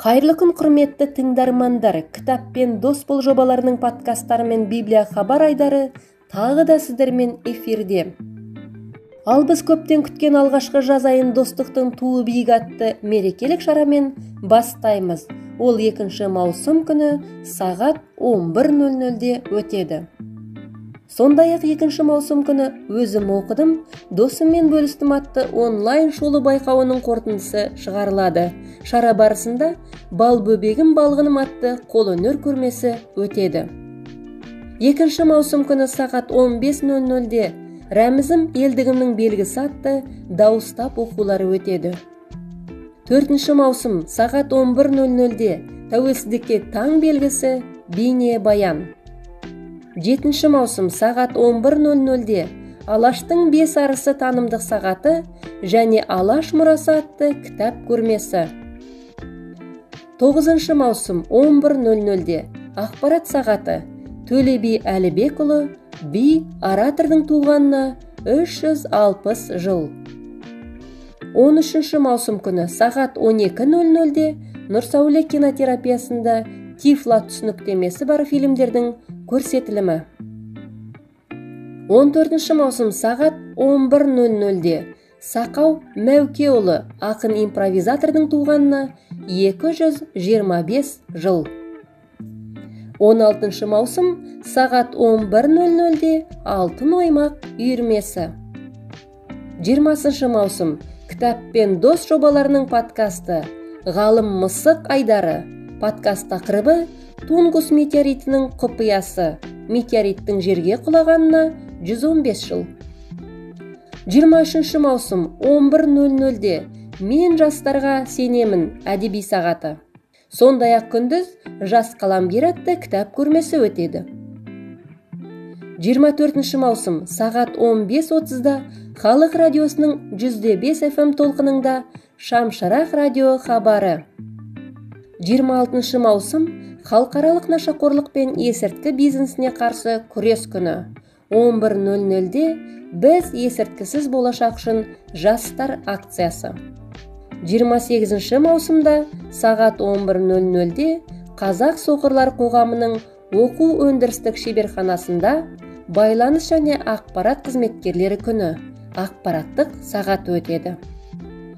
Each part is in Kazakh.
Қайырлы күн құрметті тыңдармандар, кітап пен дос бол жобаларының подкасттары мен Библия хабар айдары тағы да сіздермен эфирде. Ал біз көптен күткен алғашқы жаз айын достықтың туы биік атты мерекелік шарамен бастаймыз. Ол 2 маусым күні сағат 11:00-де өтеді. Сондай-ақ 2 маусым күні өзім оқыдым, досыммен бөлістім атты онлайн шолу байқауының қорытындысы шығарылады. Шара барысында бал бөбегім балғыным атты қолөнер көрмесі өтеді. 2 маусым күні сағат 15:00-де рәмізім елдігімнің белгісі атты дауыстап оқулары өтеді. 4 маусым сағат 11:00-де тәуелсіздікке таң белгісі бейне баян. 7 маусым сағат 11:00-де Алаштың 5 арысы танымдық сағаты және Алаш мұрасы атты кітап көрмесі. 9 маусым 11:00-де ақпарат сағаты Төле би Әлібекұлы би оратордың туғанына 360 жыл. 13 маусым күні сағат 12:00-де Нұрсәуле кинотерапиясында Тифло түсініктемесі бар фильмдердің көрсетілімі. 14 маусым сағат 11:00-де Сақау Мәукеұлы ақын импровизатордың туғанына 225 жыл. 16 маусым сағат 11:00-де Алтын оймақ үйірмесі. 20 маусым кітап пен дос жобаларының подкасты Ғалым мысық айдары. Подкаст тақырыбы Тунгус метеоритінің құпиясы. Метеориттің жерге құлағанына 115 жыл. 23 маусым 11:00-де Мен жастарға сенемін әдеби сағаты. Сондай-ақ күндіз Жас қаламгер атты кітап көрмесі өтеді. 24 маусым сағат 15:30-да Халық радиосының 100.5 FM толқынында Шамшырақ радио хабары. 26 маусым халықаралық нашақорлық пен есірткі бизнесіне қарсы күрес күні. 11:00-де біз есірткісіз болашақ үшін жастар акциясы. 28 маусымда сағат 11:00-де Қазақ соқырлар қоғамының оқу өндірістік шеберханасында байланыс және ақпарат қызметкерлері күні ақпараттық сағат өтеді.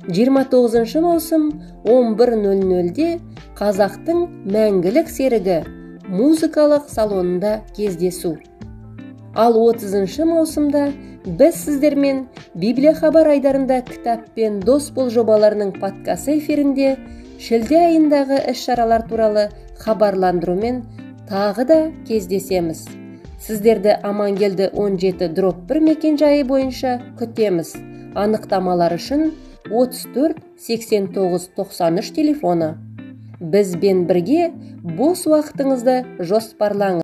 29 маусым 11:00-де Қазақтың мәңгілік серігі музыкалық салонында кездесу. Ал 30 маусымда біз сіздермен Библия хабар айдарында кітап пен дос бол жобаларының подкасты эфирінде шілде айындағы іс-шаралар туралы хабарландырумен тағы да кездесеміз. Сіздерді Амангелді 17-1 мекенжайы бойынша күтеміз. Анықтамалар үшін 34 89 93 телефоны. Бізбен бірге бос уақытыңызды жоспарлаңыз.